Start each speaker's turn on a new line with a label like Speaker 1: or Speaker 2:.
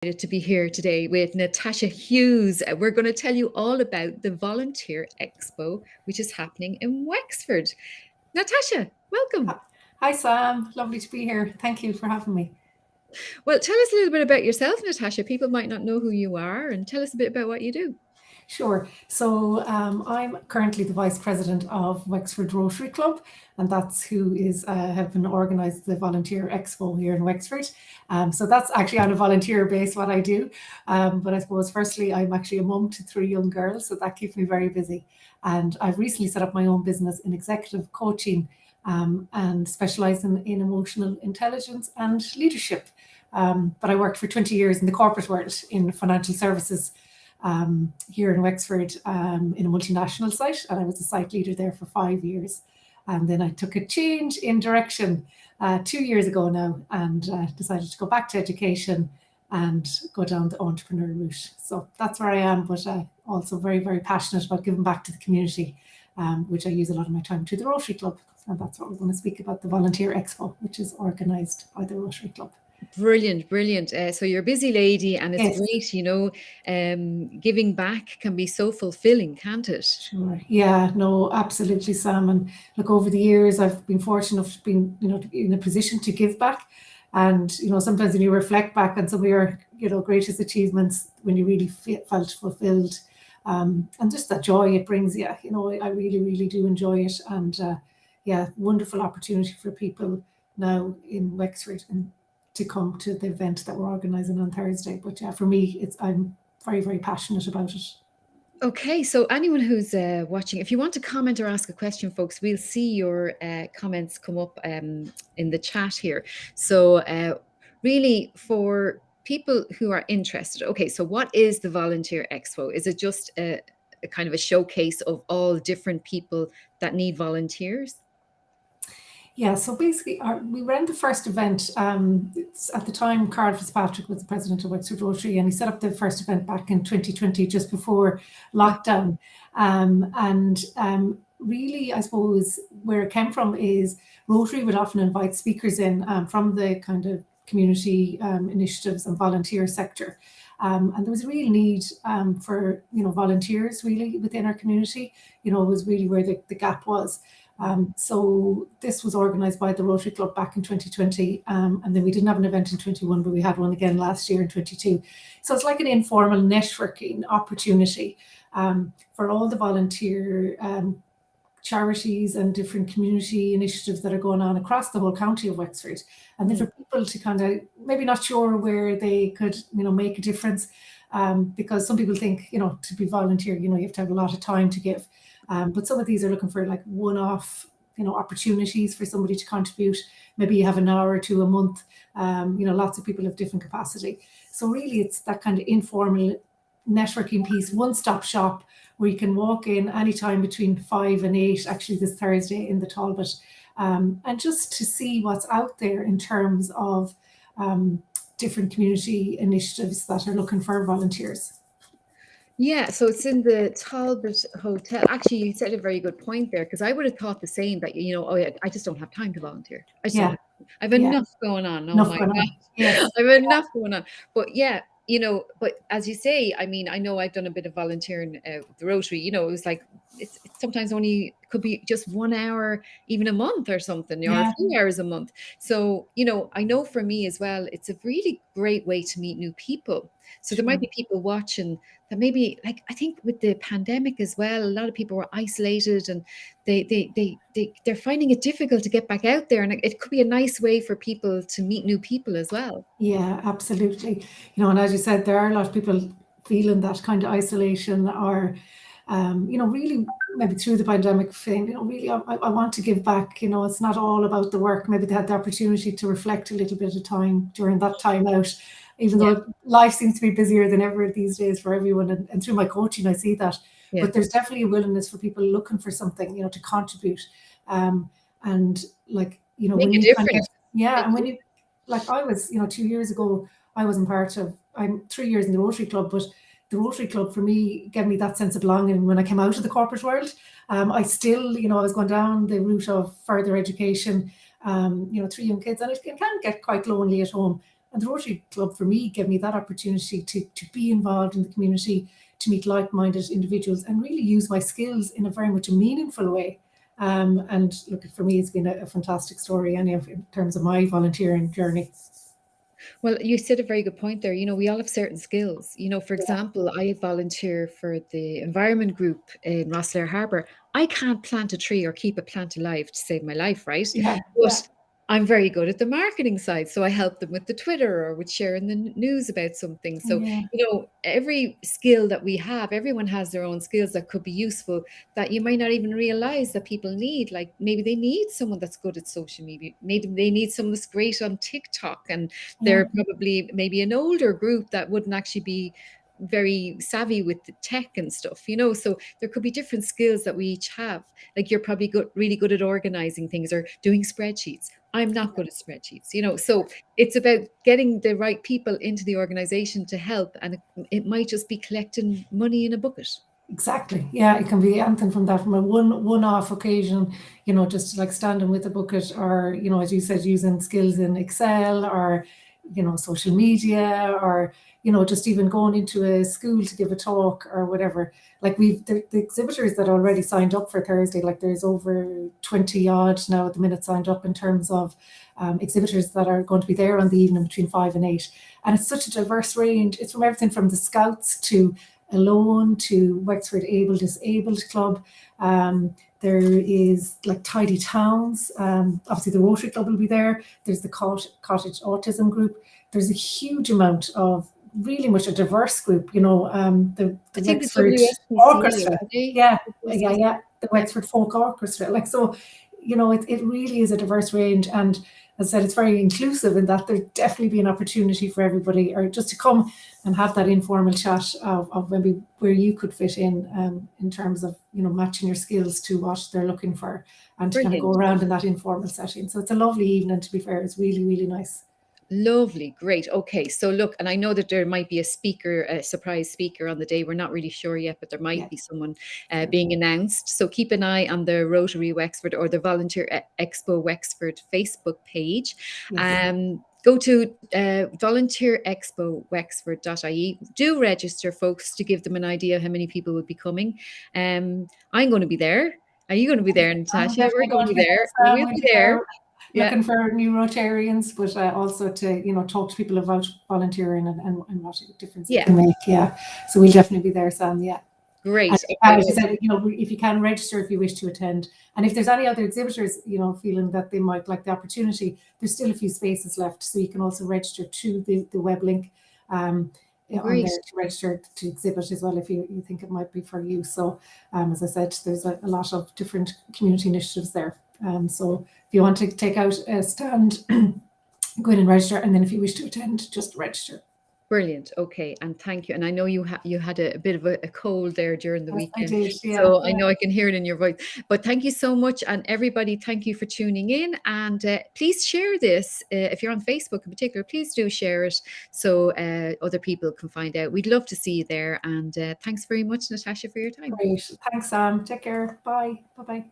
Speaker 1: To be here today with Natasha Hughes. We're going to tell you all about the Volunteer Expo, which is happening in Wexford. Natasha, welcome.
Speaker 2: Hi, Sam. Lovely to be here. Thank you for having me.
Speaker 1: Well, tell us a little bit about yourself, Natasha. People might not know who you are, and tell us a bit about what you do.
Speaker 2: Sure. So I'm currently the Vice President of Wexford Rotary Club, and that's who is helping organise the Volunteer Expo here in Wexford. So that's actually on a volunteer base what I do. But I suppose firstly, I'm actually a mum to three young girls, so that keeps me very busy. And I've recently set up my own business in executive coaching and specialising in emotional intelligence and leadership. But I worked for 20 years in the corporate world in financial services here in Wexford in a multinational site, and I was a site leader there for 5 years. And then I took a change in direction 2 years ago now and decided to go back to education and go down the entrepreneur route. So that's where I am, but also very, very passionate about giving back to the community, which I use a lot of my time to the Rotary Club. And that's what we're going to speak about, the Volunteer Expo, which is organised by the Rotary Club.
Speaker 1: Brilliant, brilliant. So you're a busy lady, and it's
Speaker 2: Yes.
Speaker 1: great, giving back can be so fulfilling, can't it?
Speaker 2: Sure. Yeah, no, absolutely, Sam. And look, over the years, I've been fortunate enough to be, in a position to give back. And, sometimes when you reflect back on some of your, greatest achievements, when you really felt fulfilled, and just that joy it brings you, I really, really do enjoy it. And yeah, wonderful opportunity for people now in Wexford and to come to the event that we're organising on Thursday. But yeah, for me, I'm very, very passionate about it.
Speaker 1: Okay, so anyone who's watching, if you want to comment or ask a question, folks, we'll see your comments come up in the chat here. So really, for people who are interested, okay, so what is the Volunteer Expo? Is it just a kind of a showcase of all different people that need volunteers?
Speaker 2: Yeah, so basically, we ran the first event. At the time, Carl Fitzpatrick was the president of Wexford Rotary, and he set up the first event back in 2020, just before lockdown. Really, I suppose, where it came from is Rotary would often invite speakers in from the kind of community initiatives and volunteer sector. And there was a real need for, volunteers really within our community. It was really where the gap was. So this was organised by the Rotary Club back in 2020, and then we didn't have an event in 21, but we had one again last year in 22. So it's like an informal networking opportunity for all the volunteer charities and different community initiatives that are going on across the whole county of Wexford. And then for people to kind of maybe not sure where they could, make a difference, because some people think, to be volunteer, you have to have a lot of time to give. But some of these are looking for like one-off, opportunities for somebody to contribute. Maybe you have an hour or two a month. Lots of people have different capacity. So really it's that kind of informal networking piece, one-stop shop where you can walk in anytime between 5 and 8, actually this Thursday in the Talbot, and just to see what's out there in terms of different community initiatives that are looking for volunteers.
Speaker 1: Yeah, so it's in the Talbot Hotel. Actually, you said a very good point there, because I would have thought the same, that, oh yeah, I just don't have time to volunteer. I just don't I have enough going on. Oh my God.
Speaker 2: Yes.
Speaker 1: I have enough going on. But yeah, but as you say, I mean, I know I've done a bit of volunteering with the Rotary, it was like, it's sometimes only could be just 1 hour, even a month or something, or a few hours a month. So, I know for me as well, it's a really great way to meet new people. So there might be people watching that maybe, like, I think with the pandemic as well, a lot of people were isolated and they're finding it difficult to get back out there. And it could be a nice way for people to meet new people as well.
Speaker 2: Yeah, absolutely. And as you said, there are a lot of people feeling that kind of isolation or, really maybe through the pandemic thing, really, I want to give back. It's not all about the work. Maybe they had the opportunity to reflect a little bit of time during that time out, even though life seems to be busier than ever these days for everyone. And through my coaching, I see that. Yeah. But there's definitely a willingness for people looking for something, to contribute. And like,
Speaker 1: when you
Speaker 2: and when you, like I was, 2 years ago, I wasn't part of, I'm 3 years in the Rotary Club, but the Rotary Club for me gave me that sense of belonging when I came out of the corporate world. I still, I was going down the route of further education, 3 young kids, and it can get quite lonely at home. And the Rotary Club for me gave me that opportunity to be involved in the community, to meet like-minded individuals and really use my skills in a very much a meaningful way. And look, for me, it's been a fantastic story, anyhow, in terms of my volunteering journey.
Speaker 1: Well, you said a very good point there. We all have certain skills. For
Speaker 2: Yeah,
Speaker 1: example, I volunteer for the environment group in Rosslare Harbour. I can't plant a tree or keep a plant alive to save my life, right?
Speaker 2: yeah, yeah,
Speaker 1: But I'm very good at the marketing side. So I help them with the Twitter or with sharing the news about something. So,
Speaker 2: yeah,
Speaker 1: every skill that we have, everyone has their own skills that could be useful that you might not even realize that people need. Like maybe they need someone that's good at social media. Maybe they need someone that's great on TikTok, and
Speaker 2: yeah,
Speaker 1: they're probably maybe an older group that wouldn't actually be very savvy with the tech and stuff, so there could be different skills that we each have. Like you're probably really good at organizing things or doing spreadsheets. I'm not good at spreadsheets, so it's about getting the right people into the organization to help, and it might just be collecting money in a bucket.
Speaker 2: exactly. Yeah, it can be anything from that, from a one-off occasion, just like standing with a bucket, or as you said, using skills in Excel, or social media, or just even going into a school to give a talk or whatever. Like the exhibitors that already signed up for Thursday, like there's over 20 odd now at the minute signed up in terms of exhibitors that are going to be there on the evening between 5 and 8. And it's such a diverse range. It's from everything from the Scouts to Alone to Wexford Able Disabled Club. There is like Tidy Towns. Obviously, the Rotary Club will be there. There's the Cottage Autism Group. There's a huge amount of really much a diverse group. The
Speaker 1: I think the
Speaker 2: Wexford
Speaker 1: WSPCA,
Speaker 2: Orchestra.
Speaker 1: are they?
Speaker 2: Yeah, yeah,
Speaker 1: WSPCA?
Speaker 2: yeah. The
Speaker 1: Yeah,
Speaker 2: Wexford Folk Orchestra. Like so, it really is a diverse range. And as I said, it's very inclusive in that there'd definitely be an opportunity for everybody, or just to come and have that informal chat of maybe where you could fit in terms of matching your skills to what they're looking for, and to kind of
Speaker 1: brilliant.
Speaker 2: go around in that informal setting. So it's a lovely evening, to be fair. It's really, really nice.
Speaker 1: Lovely, great. Okay, so look, and I know that there might be a speaker, a surprise speaker on the day. We're not really sure yet, but there
Speaker 2: Yeah,
Speaker 1: might be someone being announced. So keep an eye on the Rotary Wexford or the Volunteer Expo Wexford Facebook page.
Speaker 2: yes.
Speaker 1: Go to volunteerexpowexford.ie. Do register, folks, to give them an idea how many people will be coming. I'm going to be there. Are you going to be there,
Speaker 2: I'm
Speaker 1: Natasha? We're
Speaker 2: definitely
Speaker 1: going
Speaker 2: going
Speaker 1: to
Speaker 2: to
Speaker 1: be
Speaker 2: be
Speaker 1: there.
Speaker 2: there, Sam.
Speaker 1: We'll
Speaker 2: We'll
Speaker 1: be
Speaker 2: be
Speaker 1: there.
Speaker 2: there
Speaker 1: Yeah.
Speaker 2: looking for new Rotarians, but also to talk to people about volunteering and what difference it
Speaker 1: Yeah.
Speaker 2: can make. Yeah, so we'll definitely be there, Sam. Yeah. And
Speaker 1: Great. Okay.
Speaker 2: as you said, if you can register if you wish to attend, and if there's any other exhibitors, feeling that they might like the opportunity, there's still a few spaces left, so you can also register to the web link on
Speaker 1: Great.
Speaker 2: there to register to exhibit as well if you think it might be for you. So, as I said, there's a lot of different community initiatives there. So if you want to take out a stand, go in and register, and then if you wish to attend, just register.
Speaker 1: Brilliant. Okay. And thank you. And I know you had a bit of a cold there during the
Speaker 2: Yes, I
Speaker 1: weekend.
Speaker 2: did. Yeah,
Speaker 1: So I
Speaker 2: yeah.
Speaker 1: know I can hear it in your voice. But thank you so much. And everybody, thank you for tuning in. And please share this. If you're on Facebook in particular, please do share it so other people can find out. We'd love to see you there. And thanks very much, Natasha, for your time.
Speaker 2: Great. Thanks, Sam. Take care. Bye. Bye-bye.